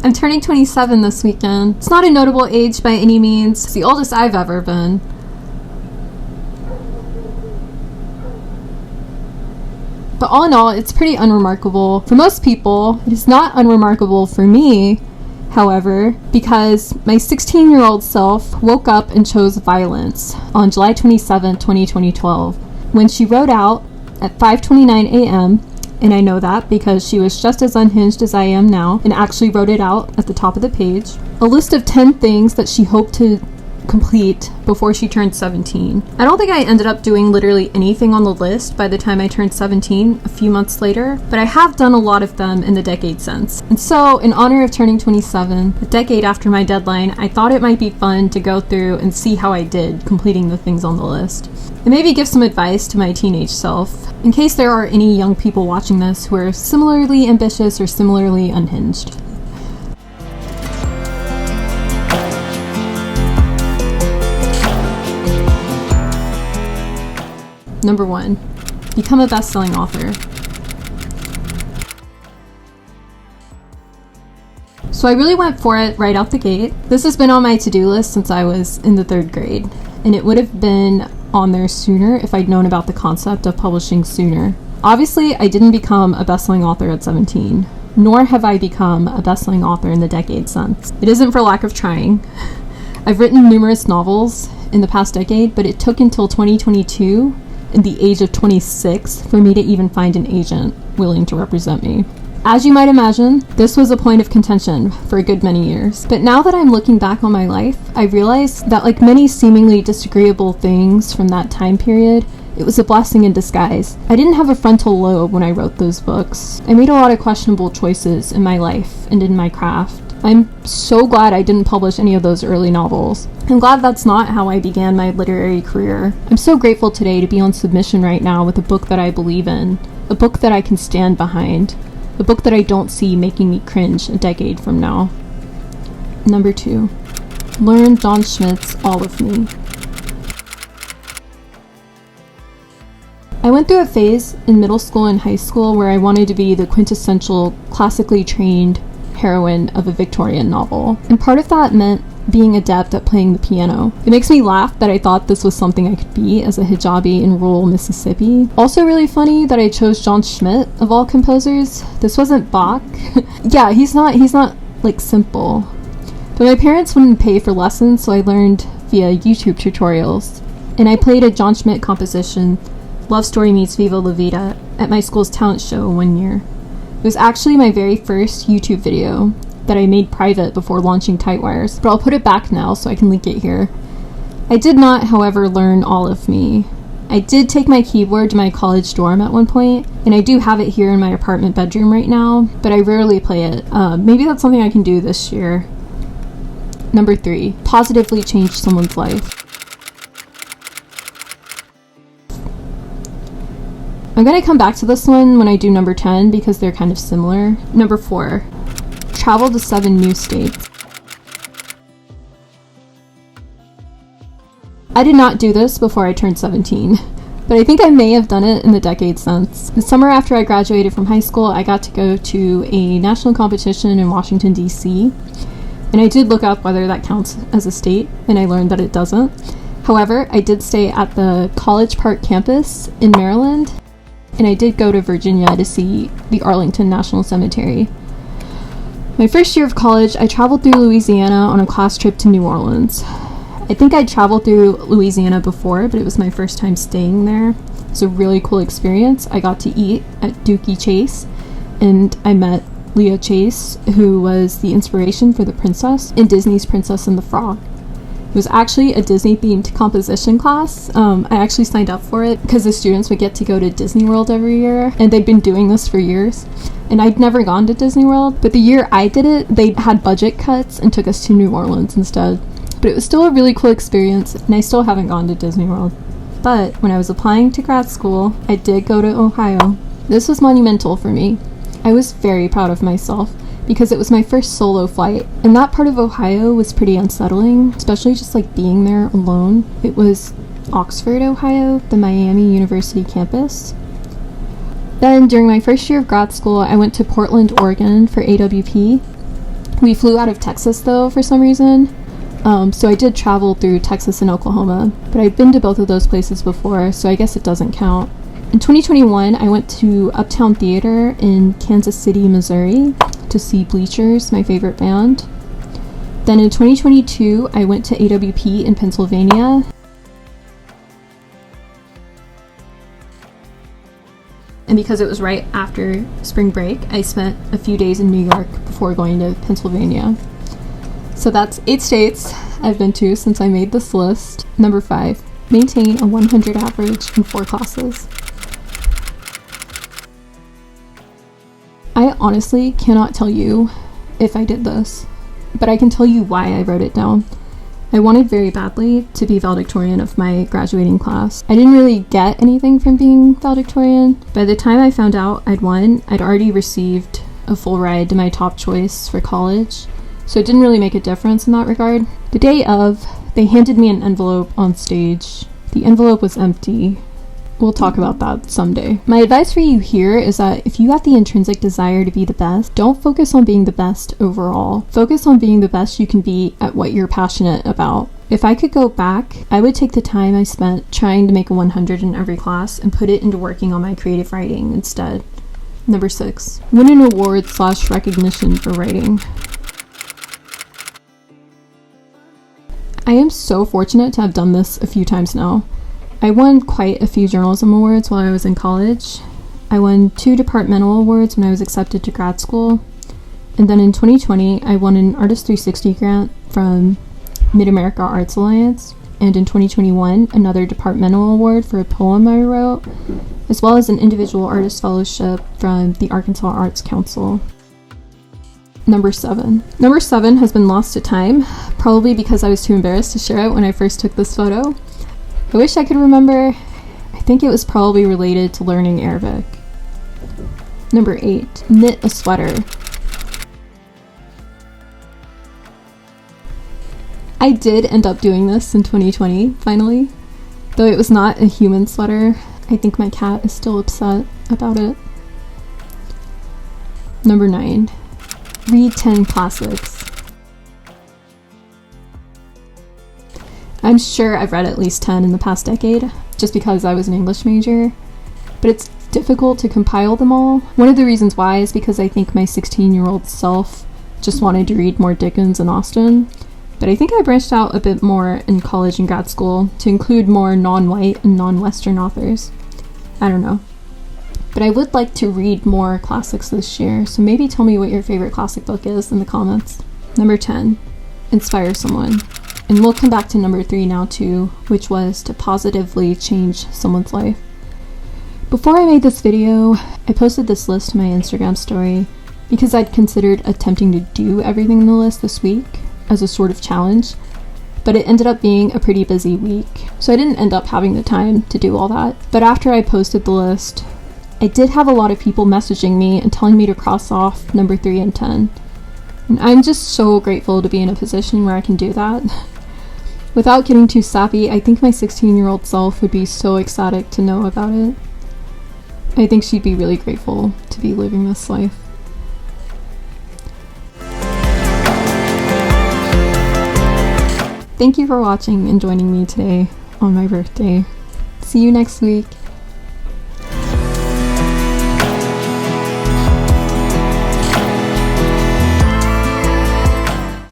I'm turning 27 this weekend. It's not a notable age by any means. It's the oldest I've ever been. But all in all, it's pretty unremarkable for most people. It is not unremarkable for me, however, because my 16-year-old self woke up and chose violence on July 27, 2012, when she wrote out at 5:29 a.m., and I know that because she was just as unhinged as I am now and actually wrote it out at the top of the page, a list of 10 things that she hoped to complete before she turned 17. I don't think I ended up doing literally anything on the list by the time I turned 17 a few months later, but I have done a lot of them in the decade since. And so, in honor of turning 27, a decade after my deadline, I thought it might be fun to go through and see how I did completing the things on the list. And maybe give some advice to my teenage self, in case there are any young people watching this who are similarly ambitious or similarly unhinged. Number 1, become a best-selling author. So I really went for it right out the gate. This has been on my to-do list since I was in the 3rd grade, and it would have been on there sooner if I'd known about the concept of publishing sooner. Obviously, I didn't become a best-selling author at 17, nor have I become a best-selling author in the decade since. It isn't for lack of trying. I've written numerous novels in the past decade, but it took until 2022 in the age of 26 for me to even find an agent willing to represent me. As you might imagine, this was a point of contention for a good many years. But now that I'm looking back on my life, I realize that like many seemingly disagreeable things from that time period, it was a blessing in disguise. I didn't have a frontal lobe when I wrote those books. I made a lot of questionable choices in my life and in my craft. I'm so glad I didn't publish any of those early novels. I'm glad that's not how I began my literary career. I'm so grateful today to be on submission right now with a book that I believe in, a book that I can stand behind, a book that I don't see making me cringe a decade from now. Number 2, learn John Schmidt's All of Me. I went through a phase in middle school and high school where I wanted to be the quintessential, classically trained heroine of a Victorian novel, and part of that meant being adept at playing the piano. It makes me laugh that I thought this was something I could be as a hijabi in rural Mississippi. Also really funny that I chose John Schmidt of all composers. This wasn't Bach. Yeah, he's not like simple. But my parents wouldn't pay for lessons, so I learned via YouTube tutorials. And I played a John Schmidt composition, Love Story Meets Viva La Vida, at my school's talent show one year. It was actually my very first YouTube video that I made private before launching Tightwires, but I'll put it back now so I can link it here. I did not, however, learn All of Me. I did take my keyboard to my college dorm at one point, and I do have it here in my apartment bedroom right now, but I rarely play it. Maybe that's something I can do this year. Number 3, positively change someone's life. I'm going to come back to this one when I do number 10 because they're kind of similar. Number 4, travel to 7 new states. I did not do this before I turned 17, but I think I may have done it in the decade since. The summer after I graduated from high school, I got to go to a national competition in Washington, D.C., and I did look up whether that counts as a state, and I learned that it doesn't. However, I did stay at the College Park campus in Maryland, and I did go to Virginia to see the Arlington National Cemetery. My first year of college, I traveled through Louisiana on a class trip to New Orleans. I think I'd traveled through Louisiana before, but it was my first time staying there. It was a really cool experience. I got to eat at Dookie Chase, and I met Leah Chase, who was the inspiration for the princess in Disney's Princess and the Frog. It was actually a Disney-themed composition class. I actually signed up for it because the students would get to go to Disney World every year, and they'd been doing this for years. And I'd never gone to Disney World, but the year I did it, they had budget cuts and took us to New Orleans instead. But it was still a really cool experience, and I still haven't gone to Disney World. But when I was applying to grad school, I did go to Ohio. This was monumental for me. I was very proud of myself, because it was my first solo flight, and that part of Ohio was pretty unsettling, especially just like being there alone. It was Oxford, Ohio, the Miami University campus. Then during my first year of grad school, I went to Portland, Oregon for AWP, We flew out of Texas though for some reason. So I did travel through Texas and Oklahoma, but I've been to both of those places before, so I guess it doesn't count. In 2021, I went to Uptown Theater in Kansas City, Missouri to see Bleachers, my favorite band. Then in 2022, I went to AWP in Pennsylvania. And because it was right after spring break, I spent a few days in New York before going to Pennsylvania. So that's 8 states I've been to since I made this list. Number 5, maintain a 100 average in 4 classes. I honestly cannot tell you if I did this, but I can tell you why I wrote it down. I wanted very badly to be valedictorian of my graduating class. I didn't really get anything from being valedictorian. By the time I found out I'd won, I'd already received a full ride to my top choice for college, so it didn't really make a difference in that regard. The day of, they handed me an envelope on stage. The envelope was empty. We'll talk about that someday. My advice for you here is that if you have the intrinsic desire to be the best, don't focus on being the best overall. Focus on being the best you can be at what you're passionate about. If I could go back, I would take the time I spent trying to make a 100 in every class and put it into working on my creative writing instead. Number 6, win an award/recognition for writing. I am so fortunate to have done this a few times now. I won quite a few journalism awards while I was in college. I won 2 departmental awards when I was accepted to grad school. And then in 2020, I won an Artist 360 grant from Mid-America Arts Alliance. And in 2021, another departmental award for a poem I wrote, as well as an individual artist fellowship from the Arkansas Arts Council. Number 7. Number 7 has been lost to time, probably because I was too embarrassed to share it when I first took this photo. I wish I could remember. I think it was probably related to learning Arabic. Number 8. Knit a sweater. I did end up doing this in 2020, finally. Though it was not a human sweater. I think my cat is still upset about it. Number 9. Read 10 classics. I'm sure I've read at least 10 in the past decade, just because I was an English major, but it's difficult to compile them all. One of the reasons why is because I think my 16-year-old self just wanted to read more Dickens and Austen, but I think I branched out a bit more in college and grad school to include more non-white and non-Western authors. I don't know. But I would like to read more classics this year, so maybe tell me what your favorite classic book is in the comments. Number 10, inspire someone. And we'll come back to number 3 now too, which was to positively change someone's life. Before I made this video, I posted this list to my Instagram story because I'd considered attempting to do everything in the list this week as a sort of challenge, but it ended up being a pretty busy week, so I didn't end up having the time to do all that. But after I posted the list, I did have a lot of people messaging me and telling me to cross off number 3 and 10. And I'm just so grateful to be in a position where I can do that. Without getting too sappy, I think my 16-year-old self would be so ecstatic to know about it. I think she'd be really grateful to be living this life. Thank you for watching and joining me today on my birthday. See you next week.